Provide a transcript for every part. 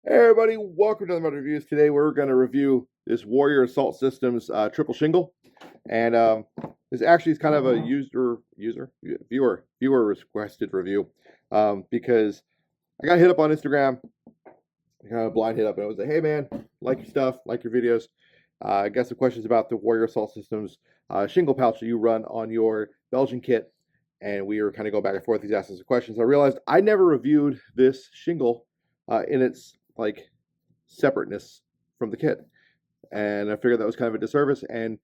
Hey everybody, welcome to the Mud Reviews. Today we're going to review this Warrior Assault Systems triple shingle, and this actually is kind of a viewer requested review because I got hit up on Instagram, kind of blind hit up, and I was like, "Hey man, like your stuff, like your videos. I got some questions about the Warrior Assault Systems shingle pouch that you run on your Belgian kit," and we were kind of going back and forth. He's asking some questions. I realized I never reviewed this shingle in its separateness from the kit, and I figured that was kind of a disservice, and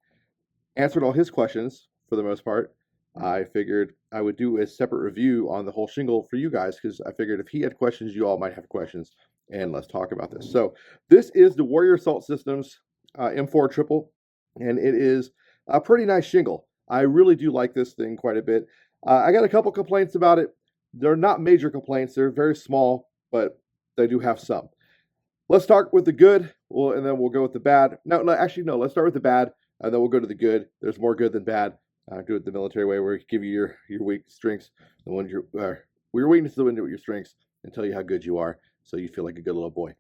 answered all his questions for the most part. I figured I would do a separate review on the whole shingle for you guys, because I figured if he had questions, you all might have questions, and let's talk about this. So this is the Warrior Assault Systems M4 Triple, and it is a pretty nice shingle. I really do like this thing quite a bit. I got a couple complaints about it. They're not major complaints. They're very small, but they do have some. Let's start with the good, and then we'll go with the bad. No, let's start with the bad, and then we'll go to the good. There's more good than bad. Do it the military way, where we give you your weak strengths, and your weaknesses, and your strengths, and tell you how good you are, so you feel like a good little boy.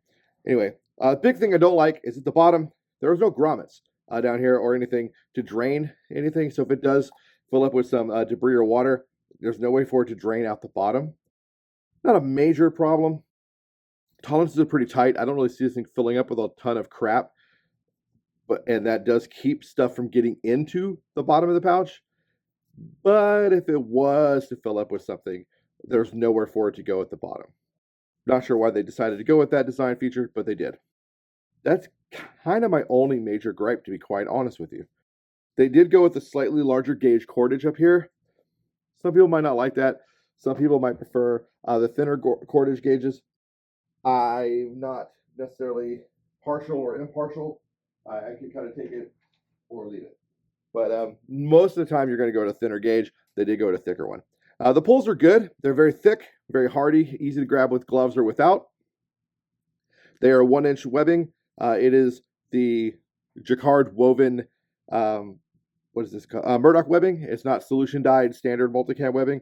Anyway, big thing I don't like is at the bottom, there is no grommets down here or anything to drain anything. So if it does fill up with some debris or water, there's no way for it to drain out the bottom. Not a major problem. Tolerances are pretty tight. I don't really see this thing filling up with a ton of crap, and that does keep stuff from getting into the bottom of the pouch. But if it was to fill up with something, there's nowhere for it to go at the bottom. Not sure why they decided to go with that design feature, but they did. That's kind of my only major gripe, to be quite honest with you. They did go with a slightly larger gauge cordage up here. Some people might not like that. Some people might prefer the thinner cordage gauges. I'm not necessarily partial or impartial. I can kind of take it or leave it. But most of the time, you're going to go to thinner gauge. They did go to thicker one. The pulls are good. They're very thick, very hardy, easy to grab with gloves or without. They are 1-inch webbing. It is the jacquard woven, what is this called? Murdoch webbing. It's not solution dyed standard multicam webbing.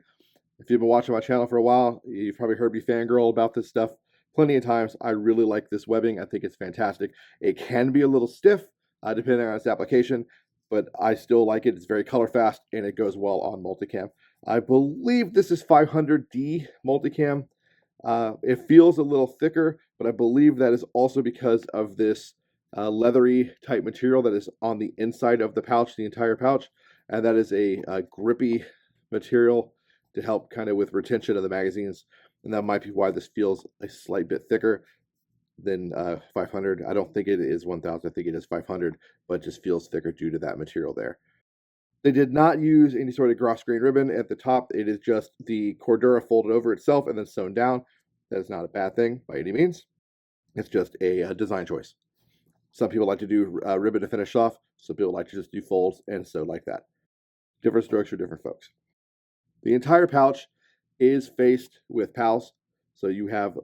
If you've been watching my channel for a while, you've probably heard me fangirl about this stuff plenty of times. I really like this webbing. I think it's fantastic. It can be a little stiff depending on its application, but I still like it. It's very color fast, and it goes well on multicam. I believe this is 500D multicam. It feels a little thicker, but I believe that is also because of this leathery type material that is on the inside of the pouch, the entire pouch, and that is a grippy material to help kind of with retention of the magazines. And that might be why this feels a slight bit thicker than 500. I don't think it is 1000. I think it is 500, but it just feels thicker due to that material there. They did not use any sort of gross grain ribbon at the top. It is just the Cordura folded over itself and then sewn down. That is not a bad thing by any means. It's just a design choice. Some people like to do ribbon to finish off. Some people like to just do folds and sew like that. Different strokes for different folks. The entire pouch is faced with pals, so you have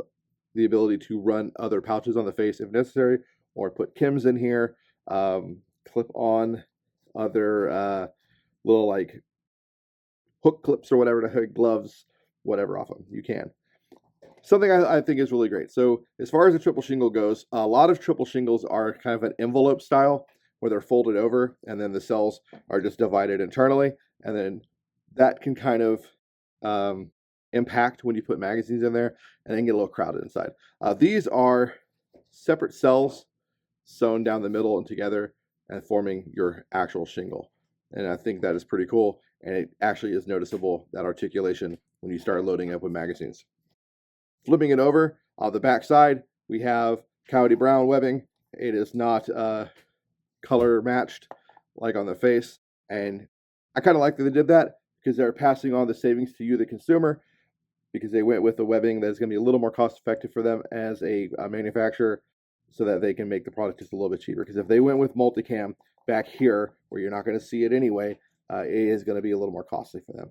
the ability to run other pouches on the face if necessary, or put Kims in here, clip on other little like hook clips or whatever to hook gloves, whatever off them. You can. Something I think is really great. So as far as the triple shingle goes, a lot of triple shingles are kind of an envelope style where they're folded over and then the cells are just divided internally, and then that can kind of impact when you put magazines in there and then get a little crowded inside. These are separate cells sewn down the middle and together and forming your actual shingle. And I think that is pretty cool. And it actually is noticeable, that articulation, when you start loading up with magazines. Flipping it over, on the back side, we have coyote brown webbing. It is not color matched like on the face. And I kind of like that they did that, because they're passing on the savings to you, the consumer, because they went with the webbing that's going to be a little more cost effective for them as a manufacturer, so that they can make the product just a little bit cheaper. Because if they went with multicam back here, where you're not going to see it anyway, it is going to be a little more costly for them.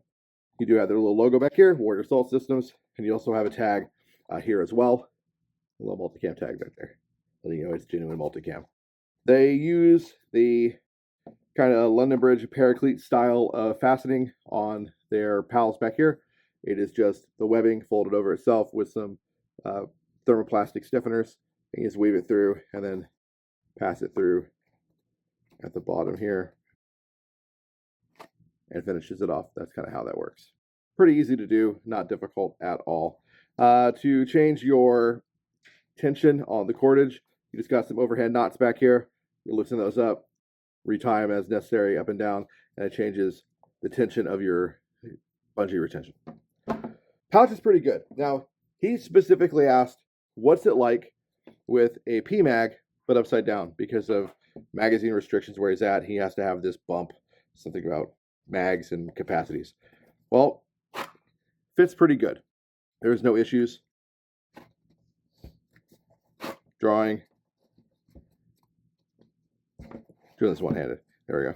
You do have their little logo back here, Warrior Assault Systems, and you also have a tag here as well, a little multicam tag back there, letting you know it's genuine multicam. They use the kind of London Bridge paraclete style of fastening on their pals back here. It is just the webbing folded over itself with some thermoplastic stiffeners You just weave it through and then pass it through at the bottom here and finishes it off. That's kind of how that works. Pretty easy to do, not difficult at all. To change your tension on the cordage, you just got some overhead knots back here. You loosen those up, retie them as necessary up and down, and it changes the tension of your bungee retention. Pouch is pretty good. Now, he specifically asked, what's it like with a PMag, but upside down? Because of magazine restrictions where he's at, he has to have this bump, something about mags and capacities. Well, fits pretty good. There's no issues. Drawing. Doing this one-handed. There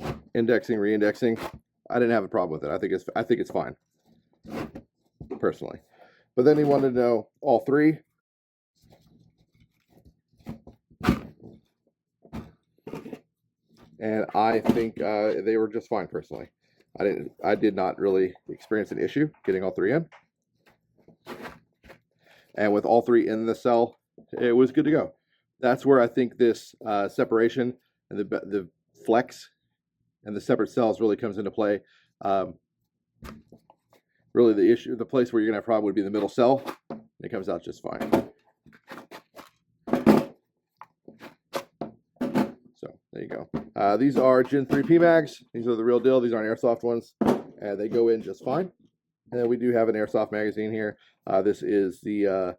we go. Indexing, re-indexing. I didn't have a problem with it. I think it's fine, personally. But then he wanted to know all three. And I think they were just fine, personally. I did not really experience an issue getting all three in. And with all three in the cell, it was good to go. That's where I think this separation and the flex and the separate cells really comes into play. Really the place where you're gonna have a problem would be the middle cell. It comes out just fine. So there you go. These are Gen 3 PMags. These are the real deal. These aren't airsoft ones, and they go in just fine. And then we do have an airsoft magazine here. This is the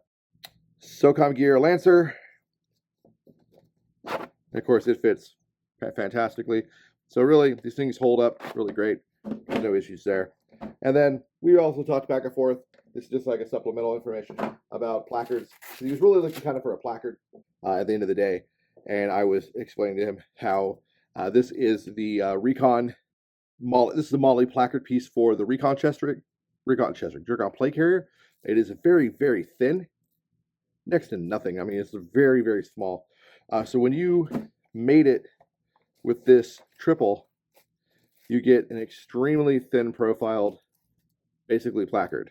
SOCOM Gear Lancer. And of course, it fits fantastically. So really, these things hold up really great. No issues there. And then we also talked back and forth. This is just like a supplemental information about placards. So he was really looking kind of for a placard at the end of the day. And I was explaining to him how this is the Recon MOLLE. This is the MOLLE placard piece for the Recon chest rig, jerk-on plate carrier. It is very, very thin, next to nothing. I mean, it's very, very small. So when you mate it with this triple, you get an extremely thin profiled, basically placard.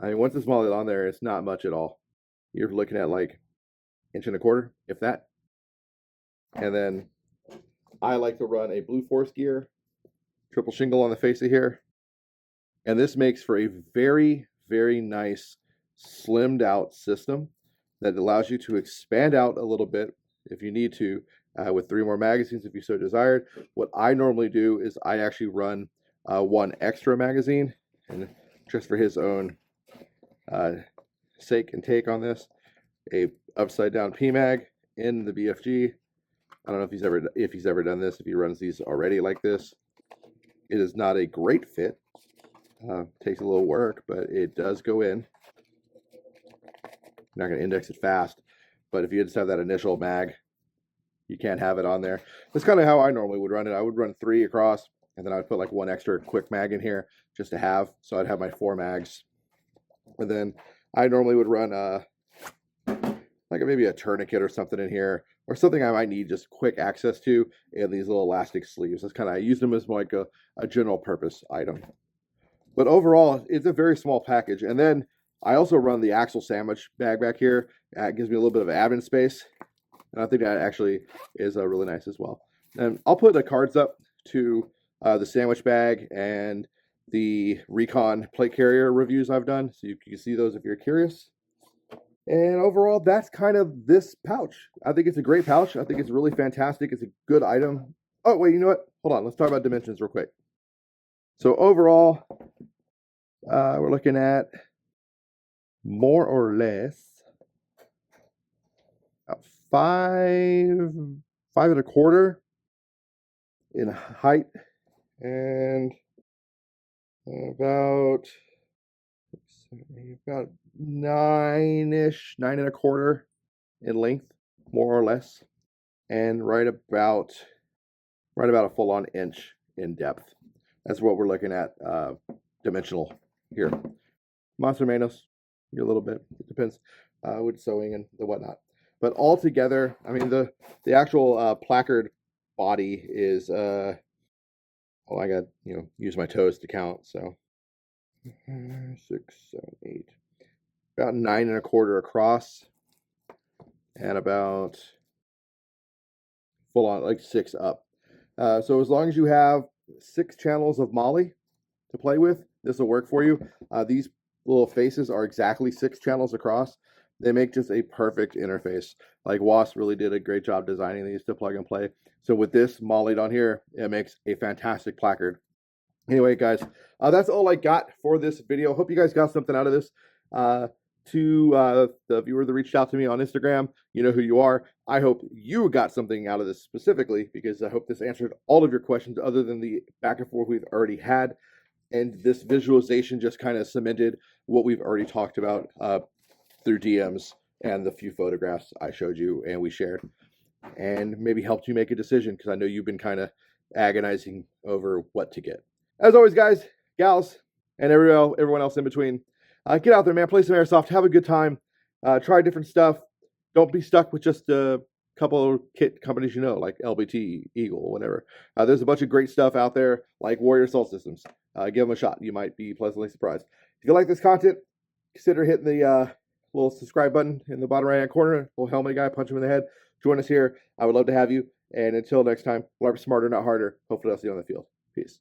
I mean, once it's molded on there, it's not much at all. You're looking at like 1.25 inches, if that. And then I like to run a Blue Force gear, triple shingle on the face of here. And this makes for a very, very nice slimmed out system that allows you to expand out a little bit if you need to with 3 more magazines if you so desired. What I normally do is I actually run 1 extra magazine, and just for his own sake and take on this, a upside down PMag in the BFG. I don't know if he's ever done this, if he runs these already like this. It is not a great fit. Takes a little work, but it does go in. You're not going to index it fast, but if you just have that initial mag, you can't have it on there. That's kind of how I normally would run it. I would run 3 across, and then I'd put like 1 extra quick mag in here just to have. So I'd have my 4 mags. And then I normally would run like maybe a tourniquet or something in here, or something I might need just quick access to, and these little elastic sleeves. That's kind of, I use them as like a general purpose item. But overall, it's a very small package. And then I also run the axle sandwich bag back here. That gives me a little bit of admin space. And I think that actually is really nice as well. And I'll put the cards up to the sandwich bag and the Recon plate carrier reviews I've done, so you can see those if you're curious. And overall, that's kind of this pouch. I think it's a great pouch. I think it's really fantastic. It's a good item. Oh, wait, you know what? Hold on. Let's talk about dimensions real quick. So overall, we're looking at more or less 5.25 in height, and about 9.25 in length, more or less, and right about a full-on inch in depth. That's what we're looking at dimensional here. Más o menos, a little bit. It depends with sewing and the whatnot. But altogether, I mean, the actual placard body is, oh, I got, use my toes to count. So 6, 7, 8, about 9.25 across. and about full on like 6 up. So as long as you have 6 channels of MOLLE to play with, this will work for you. These little faces are exactly 6 channels across. They make just a perfect interface. Like WAS really did a great job designing these to plug and play. So with this MOLLE on here, it makes a fantastic placard. Anyway, guys, that's all I got for this video. Hope you guys got something out of this. To the viewer that reached out to me on Instagram, you know who you are. I hope you got something out of this specifically, because I hope this answered all of your questions other than the back and forth we've already had. And this visualization just kind of cemented what we've already talked about through DMs and the few photographs I showed you and we shared, and maybe helped you make a decision, because I know you've been kind of agonizing over what to get. As always, guys, gals, and everyone else in between, get out there, man. Play some airsoft. Have a good time. Try different stuff. Don't be stuck with just a couple of kit companies you know, like LBT, Eagle, whatever. There's a bunch of great stuff out there, like Warrior Assault Systems. Give them a shot. You might be pleasantly surprised. If you like this content, consider hitting the little subscribe button in the bottom right-hand corner. Little helmet guy, punch him in the head. Join us here. I would love to have you. And until next time, learn smarter, not harder. Hopefully I'll see you on the field. Peace.